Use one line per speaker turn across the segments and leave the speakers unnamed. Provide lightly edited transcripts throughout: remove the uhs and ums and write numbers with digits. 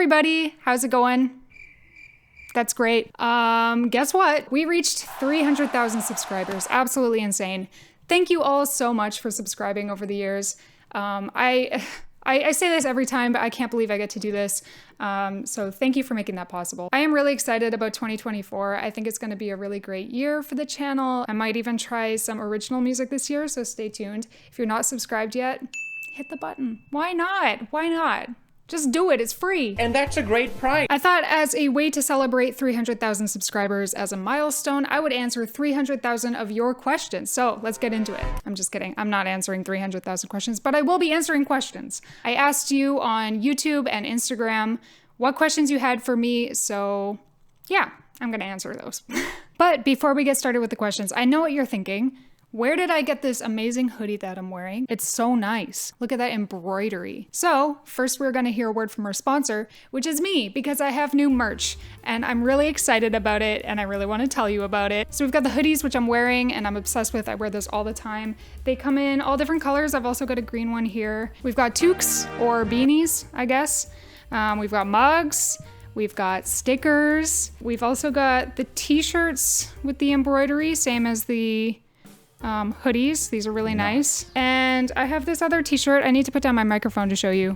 everybody, how's it going? That's great. Guess what? We reached 300,000 subscribers. Absolutely insane. Thank you all so much for subscribing over the years. I say this every time, but I can't believe I get to do this. So thank you for making that possible. I am really excited about 2024. I think it's going to be a really great year for the channel. I might even try some original music this year, so stay tuned. If you're not subscribed yet, hit the button. Why not? Why not? Just do it, it's free.
And that's a great price.
I thought as a way to celebrate 300,000 subscribers as a milestone, I would answer 300,000 of your questions. So let's get into it. I'm just kidding. I'm not answering 300,000 questions, but I will be answering questions. I asked you on YouTube and Instagram what questions you had for me. So yeah, I'm gonna answer those. But before we get started with the questions, I know what you're thinking. Where did I get this amazing hoodie that I'm wearing? It's so nice. Look at that embroidery. So first we're gonna hear a word from our sponsor, which is me, because I have new merch and I'm really excited about it and I really wanna tell you about it. So we've got the hoodies, which I'm wearing and I'm obsessed with. I wear this all the time. They come in all different colors. I've also got a green one here. We've got toques or beanies, I guess. We've got mugs. We've got stickers. We've also got the t-shirts with the embroidery, same as the hoodies. These are really nice. And I have this other t-shirt. I need to put down my microphone to show you.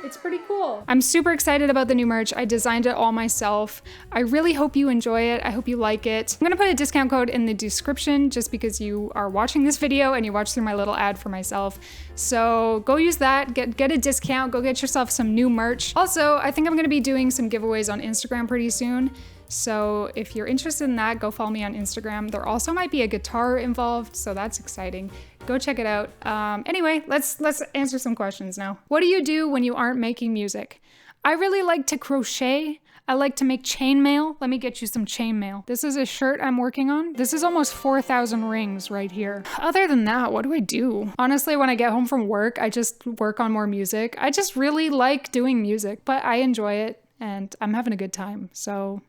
It's pretty cool. I'm super excited about the new merch. I designed it all myself. I really hope you enjoy it. I hope you like it. I'm gonna put a discount code in the description just because you are watching this video and you watch through my little ad for myself. So go use that, get a discount, go get yourself some new merch. Also, I think I'm gonna be doing some giveaways on Instagram pretty soon. So if you're interested in that, go follow me on Instagram. There also might be a guitar involved, so that's exciting. Go check it out. Anyway, let's answer some questions now. What do you do when you aren't making music? I really like to crochet. I like to make chainmail. Let me get you some chainmail. This is a shirt I'm working on. This is almost 4,000 rings right here. Other than that, what do I do? Honestly, when I get home from work, I just work on more music. I just really like doing music, but I enjoy it and I'm having a good time, so.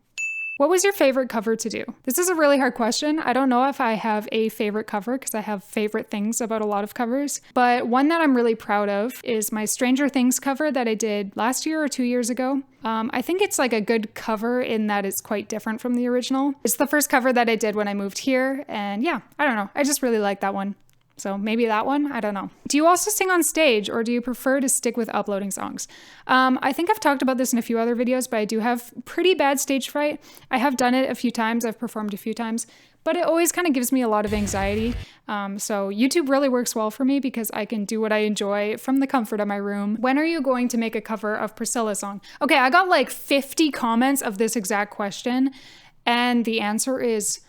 What was your favorite cover to do? This is a really hard question. I don't know if I have a favorite cover because I have favorite things about a lot of covers, but one that I'm really proud of is my Stranger Things cover that I did last year or 2 years ago. I think it's like a good cover in that it's quite different from the original. It's the first cover that I did when I moved here, and yeah, I don't know. I just really like that one. So maybe that one, I don't know. Do you also sing on stage or do you prefer to stick with uploading songs? I think I've talked about this in a few other videos, but I do have pretty bad stage fright. I have done it a few times, I've performed a few times, but it always kind of gives me a lot of anxiety. So YouTube really works well for me because I can do what I enjoy from the comfort of my room. When are you going to make a cover of Priscilla's song? Okay, I got like 50 comments of this exact question, and the answer is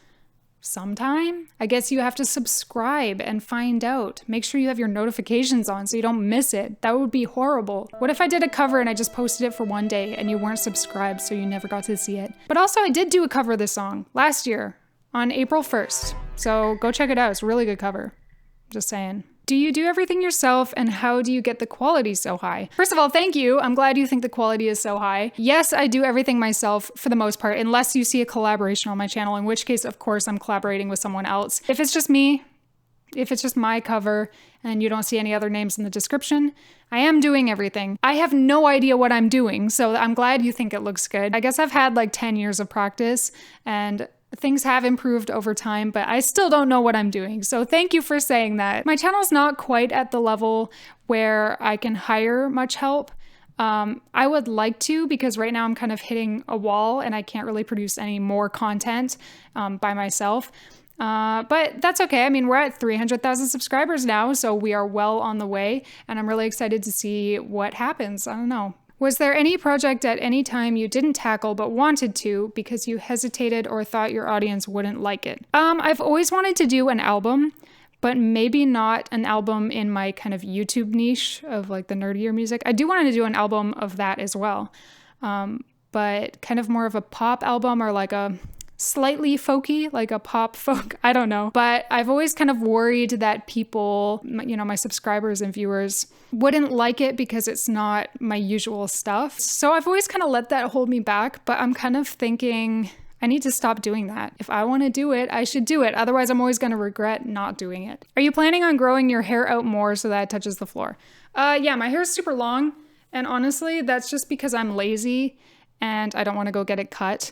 sometime. I guess you have to subscribe and find out. Make sure you have your notifications on so you don't miss it. That would be horrible. What if I did a cover and I just posted it for one day and you weren't subscribed so you never got to see it? But also I did do a cover of this song last year on April 1st. So go check it out. It's a really good cover. Just saying. Do you do everything yourself and how do you get the quality so high? First of all, thank you. I'm glad you think the quality is so high. Yes, I do everything myself for the most part, unless you see a collaboration on my channel, in which case, of course, I'm collaborating with someone else. If it's just me, if it's just my cover and you don't see any other names in the description, I am doing everything. I have no idea what I'm doing, so I'm glad you think it looks good. I guess I've had like 10 years of practice and things have improved over time, but I still don't know what I'm doing. So thank you for saying that. My channel's not quite at the level where I can hire much help. I would like to, because right now I'm kind of hitting a wall and I can't really produce any more content by myself. But that's okay. I mean, we're at 300,000 subscribers now, so we are well on the way, and I'm really excited to see what happens. I don't know. Was there any project at any time you didn't tackle but wanted to because you hesitated or thought your audience wouldn't like it? I've always wanted to do an album, but maybe not an album in my kind of YouTube niche of like the nerdier music. I do want to do an album of that as well, but kind of more of a pop album or like a slightly folky, like a pop folk, I don't know. But I've always kind of worried that people, you know, my subscribers and viewers wouldn't like it because it's not my usual stuff. So I've always kind of let that hold me back, but I'm kind of thinking I need to stop doing that. If I want to do it, I should do it. Otherwise, I'm always going to regret not doing it. Are you planning on growing your hair out more so that it touches the floor? Yeah, my hair is super long And honestly, that's just because I'm lazy and I don't want to go get it cut.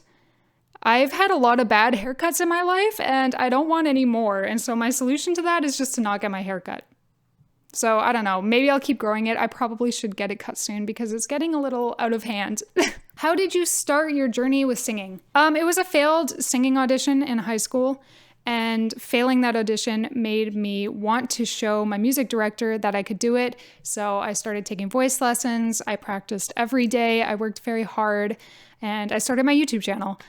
I've had a lot of bad haircuts in my life and I don't want any more. And so my solution to that is just to not get my hair cut. So I don't know, maybe I'll keep growing it. I probably should get it cut soon because it's getting a little out of hand. How did you start your journey with singing? It was a failed singing audition in high school, and failing that audition made me want to show my music director that I could do it. So I started taking voice lessons. I practiced every day. I worked very hard, and I started my YouTube channel.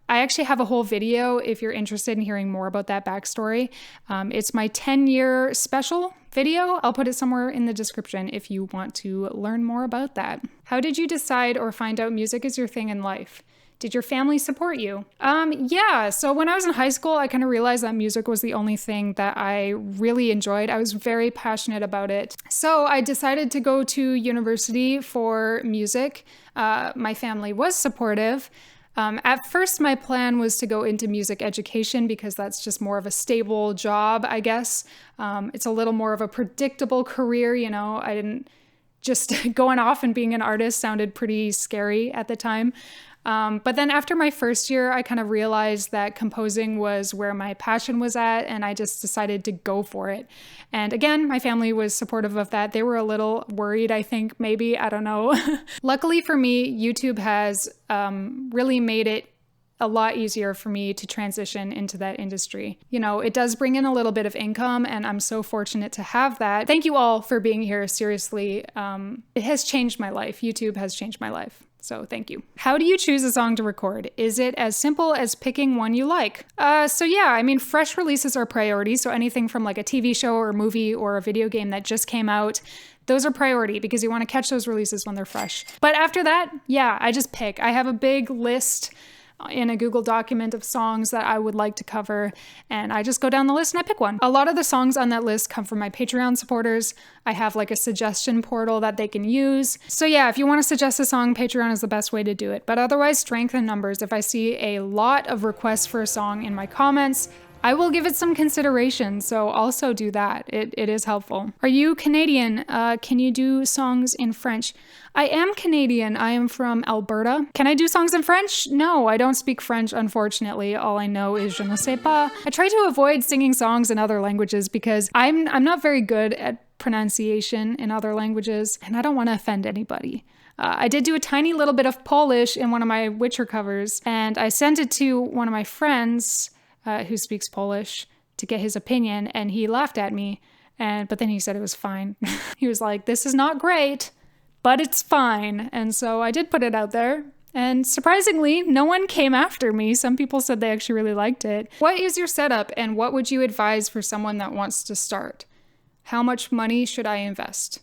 I actually have a whole video if you're interested in hearing more about that backstory. It's my 10-year special video. I'll put it somewhere in the description if you want to learn more about that. How did you decide or find out music is your thing in life? Did your family support you? Yeah, so when I was in high school, I kind of realized that music was the only thing that I really enjoyed. I was very passionate about it. So I decided to go to university for music. My family was supportive. At first, my plan was to go into music education because that's just more of a stable job, I guess. It's a little more of a predictable career, you know. I didn't just going off and being an artist sounded pretty scary at the time. But then after my first year, I kind of realized that composing was where my passion was at, and I just decided to go for it. And again, my family was supportive of that. They were a little worried, I think, maybe, I don't know. Luckily for me, YouTube has really made it a lot easier for me to transition into that industry. You know, it does bring in a little bit of income, and I'm so fortunate to have that. Thank you all for being here. Seriously, it has changed my life. YouTube has changed my life. So thank you. How do you choose a song to record? Is it as simple as picking one you like? So yeah, I mean, fresh releases are priority. So anything from like a TV show or a movie or a video game that just came out, those are priority because you want to catch those releases when they're fresh. But after that, yeah, I just pick. I have a big list in a Google document of songs that I would like to cover, and I just go down the list and I pick one. A lot of the songs on that list come from my Patreon supporters. I have like a suggestion portal that they can use. So yeah, if you want to suggest a song, Patreon is the best way to do it. But otherwise, strength in numbers. If I see a lot of requests for a song in my comments, I will give it some consideration, so also do that. It is helpful. Are you Canadian? Can you do songs in French? I am Canadian. I am from Alberta. Can I do songs in French? No, I don't speak French, unfortunately. All I know is je ne sais pas. I try to avoid singing songs in other languages because I'm not very good at pronunciation in other languages, and I don't want to offend anybody. I did do a tiny little bit of Polish in one of my Witcher covers, and I sent it to one of my friends who speaks Polish to get his opinion, and he laughed at me, but then he said it was fine. He was like, this is not great, but it's fine. And so I did put it out there, and surprisingly, no one came after me. Some people said they actually really liked it. What is your setup, and what would you advise for someone that wants to start? How much money should I invest?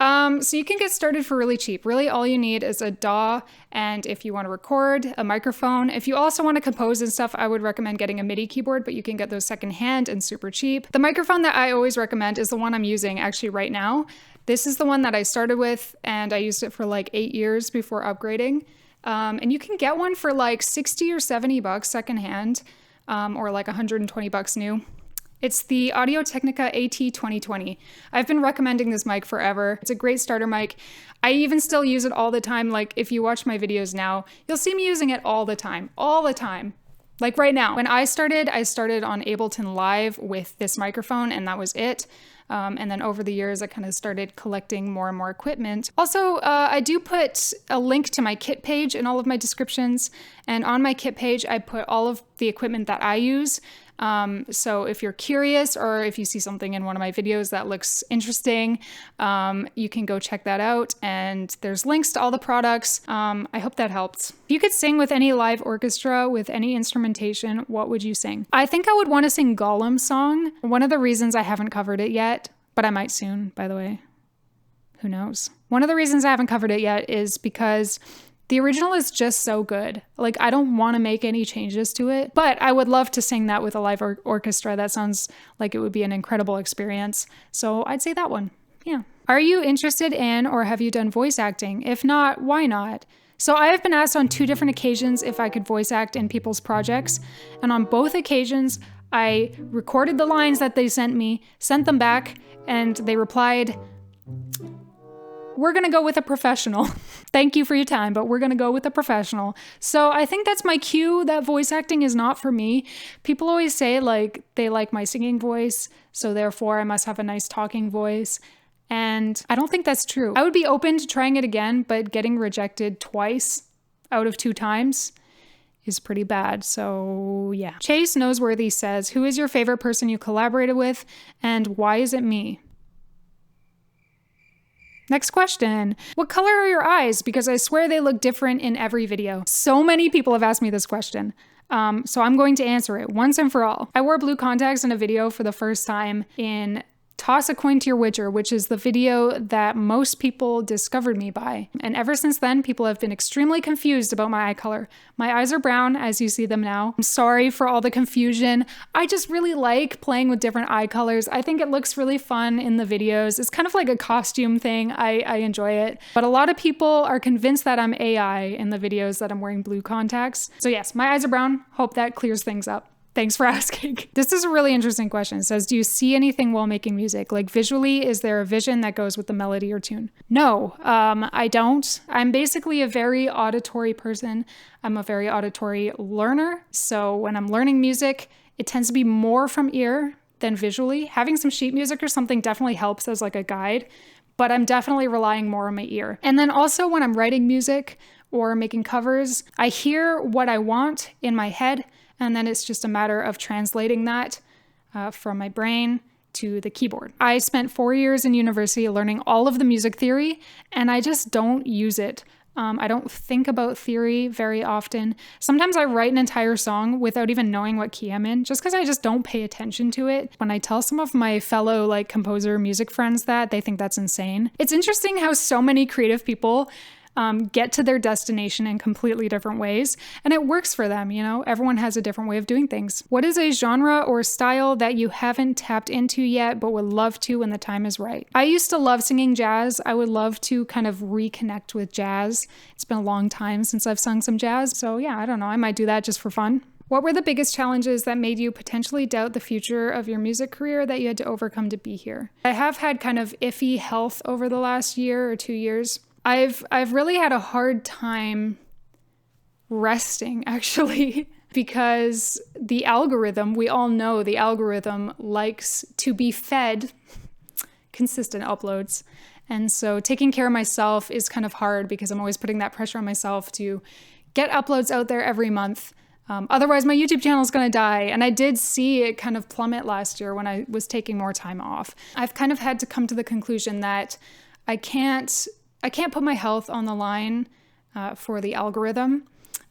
So you can get started for really cheap. Really, all you need is a DAW, and if you want to record, a microphone. If you also want to compose and stuff, I would recommend getting a MIDI keyboard, but you can get those secondhand and super cheap. The microphone that I always recommend is the one I'm using actually right now. This is the one that I started with, and I used it for like 8 years before upgrading. And you can get one for like 60 or 70 bucks secondhand, or like 120 bucks new. It's the Audio-Technica AT2020. I've been recommending this mic forever. It's a great starter mic. I even still use it all the time. Like if you watch my videos now, you'll see me using it all the time. Like right now. When I started on Ableton Live with this microphone, and that was it. And then over the years, I kind of started collecting more and more equipment. Also, I do put a link to my kit page in all of my descriptions. And on my kit page, I put all of the equipment that I use. So if you're curious, or if you see something in one of my videos that looks interesting, you can go check that out. And there's links to all the products. I hope that helped. If you could sing with any live orchestra with any instrumentation, what would you sing? I think I would want to sing Gollum's song. One of the reasons I haven't covered it yet, but I might soon, by the way. Who knows? One of the reasons I haven't covered it yet is because the original is just so good. Like, I don't want to make any changes to it, but I would love to sing that with a live orchestra. That sounds like it would be an incredible experience. So I'd say that one. Yeah. Are you interested in, or have you done voice acting? If not, why not? So I have been asked on 2 different occasions if I could voice act in people's projects. And on both occasions, I recorded the lines that they sent me, sent them back, and they replied, we're gonna go with a professional. Thank you for your time, but we're gonna go with a professional. So I think that's my cue that voice acting is not for me. People always say like they like my singing voice, so therefore I must have a nice talking voice. And I don't think that's true. I would be open to trying it again, but getting rejected twice out of 2 times is pretty bad. So yeah. Chase Noseworthy says, who is your favorite person you collaborated with and why is it me? Next question. What color are your eyes? Because I swear they look different in every video. So many people have asked me this question. So I'm going to answer it once and for all. I wore blue contacts in a video for the first time in Toss a Coin to Your Witcher, which is the video that most people discovered me by. And ever since then, people have been extremely confused about my eye color. My eyes are brown, as you see them now. I'm sorry for all the confusion. I just really like playing with different eye colors. I think it looks really fun in the videos. It's kind of like a costume thing. I enjoy it. But a lot of people are convinced that I'm AI in the videos that I'm wearing blue contacts. So yes, my eyes are brown. Hope that clears things up. Thanks for asking. This is a really interesting question. It says, do you see anything while making music? Like visually, is there a vision that goes with the melody or tune? No, I don't. I'm basically a very auditory person. I'm a very auditory learner. So when I'm learning music, it tends to be more from ear than visually. Having some sheet music or something definitely helps as like a guide, but I'm definitely relying more on my ear. And then also when I'm writing music or making covers, I hear what I want in my head, and then it's just a matter of translating that from my brain to the keyboard. I spent 4 years in university learning all of the music theory, and I just don't use it. I don't think about theory very often. Sometimes I write an entire song without even knowing what key I'm in, just because I just don't pay attention to it. When I tell some of my fellow like composer music friends that, they think that's insane. It's interesting how so many creative people get to their destination in completely different ways, and it works for them, you know? Everyone has a different way of doing things. What is a genre or style that you haven't tapped into yet but would love to when the time is right? I used to love singing jazz. I would love to kind of reconnect with jazz. It's been a long time since I've sung some jazz, so yeah, I don't know, I might do that just for fun. What were the biggest challenges that made you potentially doubt the future of your music career that you had to overcome to be here? I have had kind of iffy health over the last year or 2 years. I've really had a hard time resting, actually, because the algorithm, we all know the algorithm likes to be fed consistent uploads. And so taking care of myself is kind of hard because I'm always putting that pressure on myself to get uploads out there every month. Otherwise, my YouTube channel is going to die. And I did see it kind of plummet last year when I was taking more time off. I've kind of had to come to the conclusion that I can't put my health on the line for the algorithm.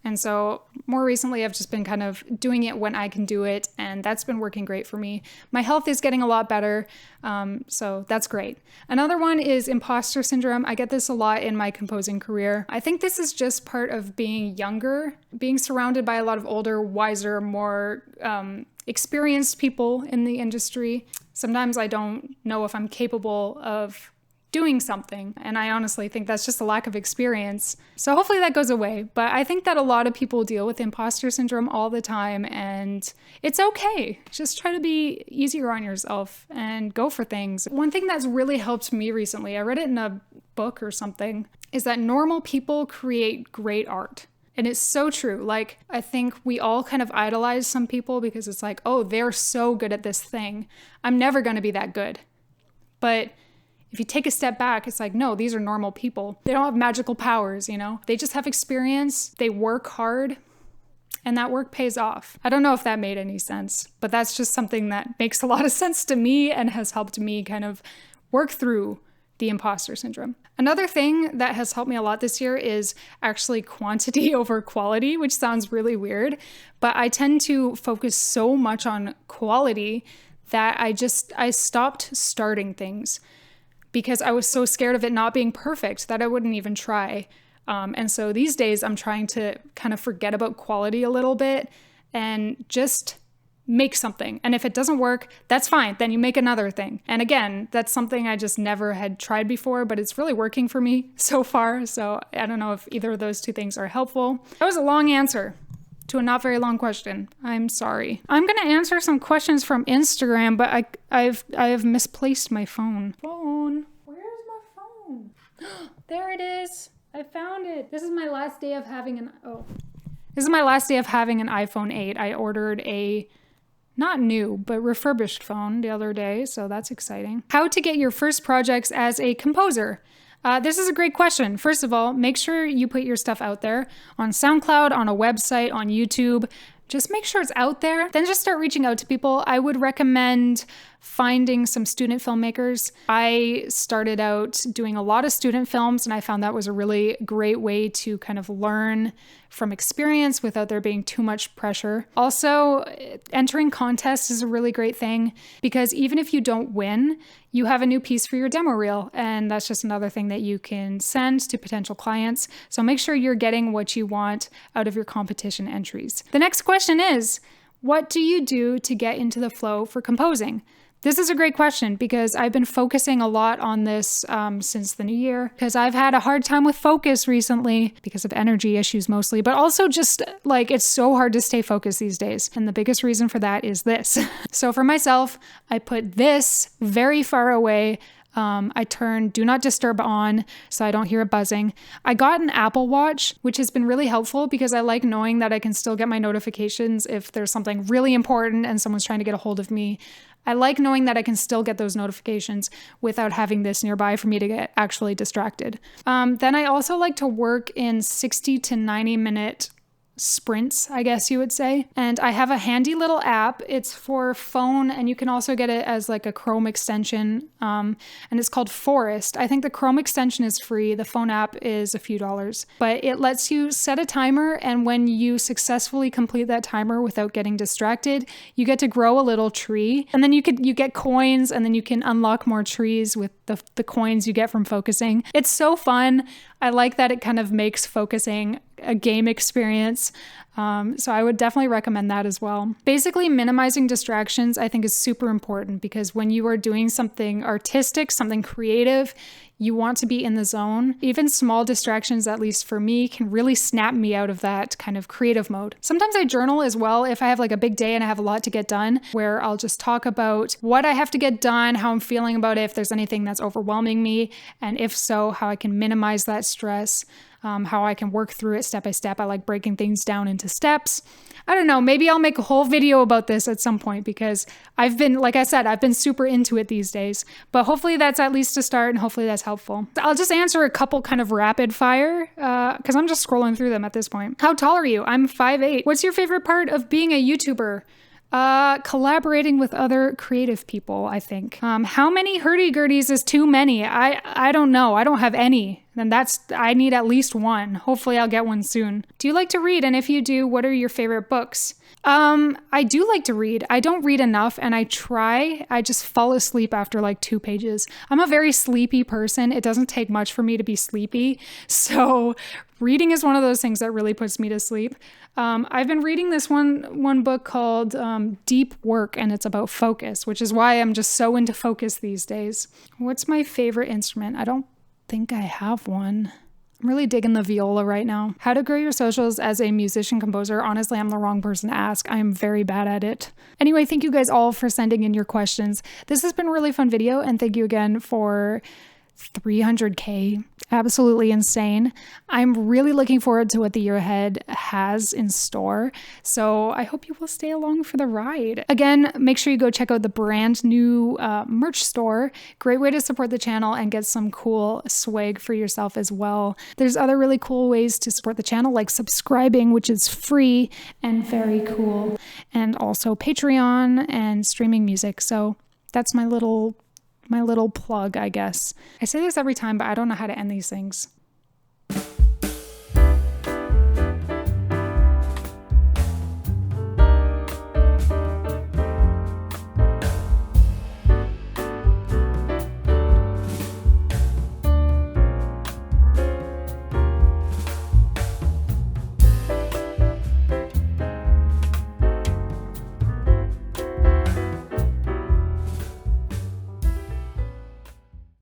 And so more recently, I've just been kind of doing it when I can do it. And that's been working great for me. My health is getting a lot better. So that's great. Another one is imposter syndrome. I get this a lot in my composing career. I think this is just part of being younger, being surrounded by a lot of older, wiser, more experienced people in the industry. Sometimes I don't know if I'm capable of doing something. And I honestly think that's just a lack of experience. So hopefully that goes away. But I think that a lot of people deal with imposter syndrome all the time, and it's okay. Just try to be easier on yourself and go for things. One thing that's really helped me recently, I read it in a book or something, is that normal people create great art. And it's so true. Like, I think we all kind of idolize some people because it's like, oh, they're so good at this thing. I'm never going to be that good. But if you take a step back, it's like, no, these are normal people. They don't have magical powers, you know? They just have experience, they work hard, and that work pays off. I don't know if that made any sense, but that's just something that makes a lot of sense to me and has helped me kind of work through the imposter syndrome. Another thing that has helped me a lot this year is actually quantity over quality, which sounds really weird, but I tend to focus so much on quality that I stopped starting things, because I was so scared of it not being perfect that I wouldn't even try. And so these days I'm trying to kind of forget about quality a little bit and just make something. And if it doesn't work, that's fine. Then you make another thing. And again, that's something I just never had tried before, but it's really working for me so far. So I don't know if either of those two things are helpful. That was a long answer to a not very long question. I'm sorry. I'm going to answer some questions from Instagram, but I have misplaced my phone. Where's my phone? There it is. I found it. This is my last day of having an iPhone 8. I ordered a not new, but refurbished phone the other day, so that's exciting. How to get your first projects as a composer? This is a great question. First of all, make sure you put your stuff out there on SoundCloud, on a website, on YouTube. Just make sure it's out there. Then just start reaching out to people. I would recommend finding some student filmmakers. I started out doing a lot of student films, and I found that was a really great way to kind of learn from experience without there being too much pressure. Also, entering contests is a really great thing because even if you don't win, you have a new piece for your demo reel, and that's just another thing that you can send to potential clients. So make sure you're getting what you want out of your competition entries. The next question is, what do you do to get into the flow for composing? This is a great question because I've been focusing a lot on this since the new year because I've had a hard time with focus recently because of energy issues mostly, but also just like it's so hard to stay focused these days. And the biggest reason for that is this. So for myself, I put this very far away. I turned Do Not Disturb on so I don't hear it buzzing. I got an Apple Watch, which has been really helpful because I like knowing that I can still get my notifications if there's something really important and someone's trying to get a hold of me. I like knowing that I can still get those notifications without having this nearby for me to get actually distracted. Then I also like to work in 60 to 90 minute sprints, I guess you would say. And I have a handy little app. It's for phone, and you can also get it as like a Chrome extension. And it's called Forest. I think the Chrome extension is free. The phone app is a few dollars, but it lets you set a timer. And when you successfully complete that timer without getting distracted, you get to grow a little tree. And then you get coins, and then you can unlock more trees with the coins you get from focusing. It's so fun. I like that it kind of makes focusing a game experience. So I would definitely recommend that as well. Basically, minimizing distractions, I think, is super important because when you are doing something artistic, something creative, you want to be in the zone. Even small distractions, at least for me, can really snap me out of that kind of creative mode. Sometimes I journal as well if I have like a big day and I have a lot to get done, where I'll just talk about what I have to get done, how I'm feeling about it, if there's anything that's overwhelming me, and if so, how I can minimize that stress. How I can work through it step by step. I like breaking things down into steps. I don't know, maybe I'll make a whole video about this at some point because like I said, I've been super into it these days, but hopefully that's at least a start and hopefully that's helpful. I'll just answer a couple kind of rapid fire because I'm just scrolling through them at this point. How tall are you? I'm 5'8". What's your favorite part of being a YouTuber? Collaborating with other creative people, I think. How many hurdy-gurdies is too many? I don't know. I don't have any. And I need at least one. Hopefully I'll get one soon. Do you like to read? And if you do, what are your favorite books? I do like to read. I don't read enough and I try. I just fall asleep after like 2 pages. I'm a very sleepy person. It doesn't take much for me to be sleepy. So reading is one of those things that really puts me to sleep. I've been reading this one book called Deep Work, and it's about focus, which is why I'm just so into focus these days. What's my favorite instrument? I don't think I have one. I'm really digging the viola right now. How to grow your socials as a musician composer? Honestly, I'm the wrong person to ask. I am very bad at it. Anyway, thank you guys all for sending in your questions. This has been a really fun video, and thank you again for 300K. Absolutely insane. I'm really looking forward to what the year ahead has in store. So I hope you will stay along for the ride. Again, make sure you go check out the brand new merch store. Great way to support the channel and get some cool swag for yourself as well. There's other really cool ways to support the channel, like subscribing, which is free and very cool. And also Patreon and streaming music. So that's my little plug, I guess. I say this every time, but I don't know how to end these things.